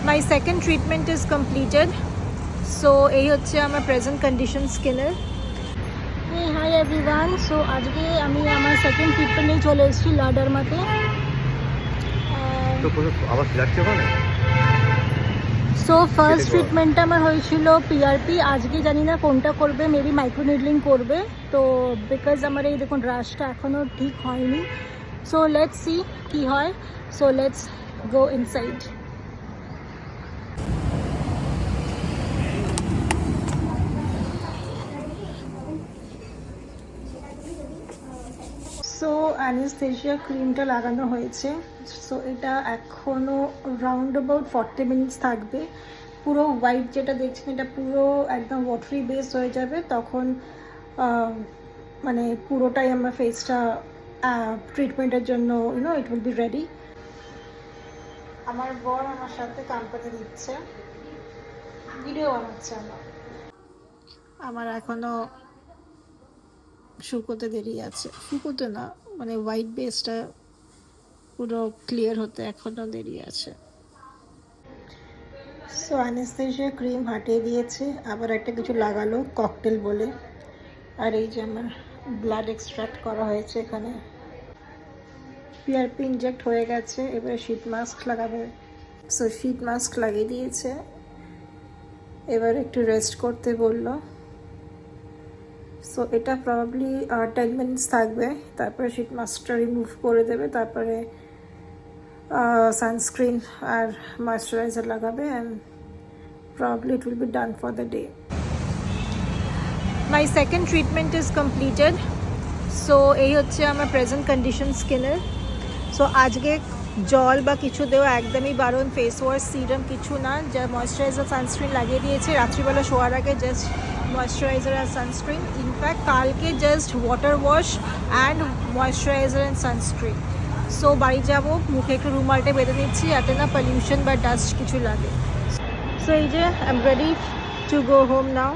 My second treatment is completed. So এই হচ্ছে আমার প্রেজেন্ট কন্ডিশন স্কিনের। হাই এভরিওয়ান, সো আজকে আমি আমার সেকেন্ড ট্রিটমেন্টে চলে এসেছি লাডারমাতে। সো ফার্স্ট ট্রিটমেন্টটা আমার হয়েছিল পিআরপি। আজকে জানি না কোনটা করবে, মেবি মাইক্রোনিডলিং করবে। তো বিকজ আমার এই দেখুন রাশটা এখনও ঠিক হয়নি। সো লেটস সি কী হয়। So let's go inside. So anaesthesia ক্রিমটা লাগানো হয়েছে। সো এটা এখনও রাউন্ড অ্যাবাউট 40 মিনিটস থাকবে। পুরো হোয়াইট যেটা দেখছেন এটা পুরো একদম ওয়াটারি বেস হয়ে যাবে। তখন মানে পুরোটাই আমার ফেসটা ট্রিটমেন্টের জন্য ইট উইল বি রেডি। আমার বর আমার সাথে কোম্পানি দিচ্ছে, ভিডিও বানাচ্ছে। আমার এখনও শুকোতে দেরি আছে, শুকোতে না মানে হোয়াইট বেসটা পুরো ক্লিয়ার হতে এখনও দেরি আছে। সো অ্যানেস্থেশিয়া ক্রিম হাটিয়ে দিয়েছে, আবার একটা কিছু লাগালো ককটেল বলে। আর এই যে আমার ব্লাড এক্সট্রাক্ট করা হয়েছে এখানে। পিআরপি ইনজেক্ট হয়ে গেছে, এবারে শীট মাস্ক লাগাবে। সো শীট মাস্ক লাগিয়ে দিয়েছে, এবার একটু রেস্ট করতে বললো। সো এটা প্রবাবলি 10 মিনিটস থাকবে, তারপরে শীট মাস্কটা রিমুভ করে দেবে, তারপরে সানস্ক্রিন আর ময়শ্চারাইজার লাগাবে and probably it will be done for the day. My second treatment is completed. So এই হচ্ছে আমার প্রেজেন্ট কন্ডিশন স্কিনের। সো আজকে জল বা কিছু দেওয়া একদমই বারণ, ফেস ওয়াশ সিরাম কিছু না, যা ময়শ্চারাইজার সানস্ক্রিন লাগিয়ে দিয়েছে। রাত্রিবেলা শোয়ার আগে জাস্ট ময়শ্চারাইজার আর সানস্ক্রিন। ইনফ্যাক্ট কালকে just water wash and moisturiser and sunscreen. So বাড়ি যাবো, মুখে একটু রুমালটা বেঁধে নিচ্ছি যাতে না পলিউশন বা ডাস্ট কিছু লাগে। সো এই যে I am ready to go home now.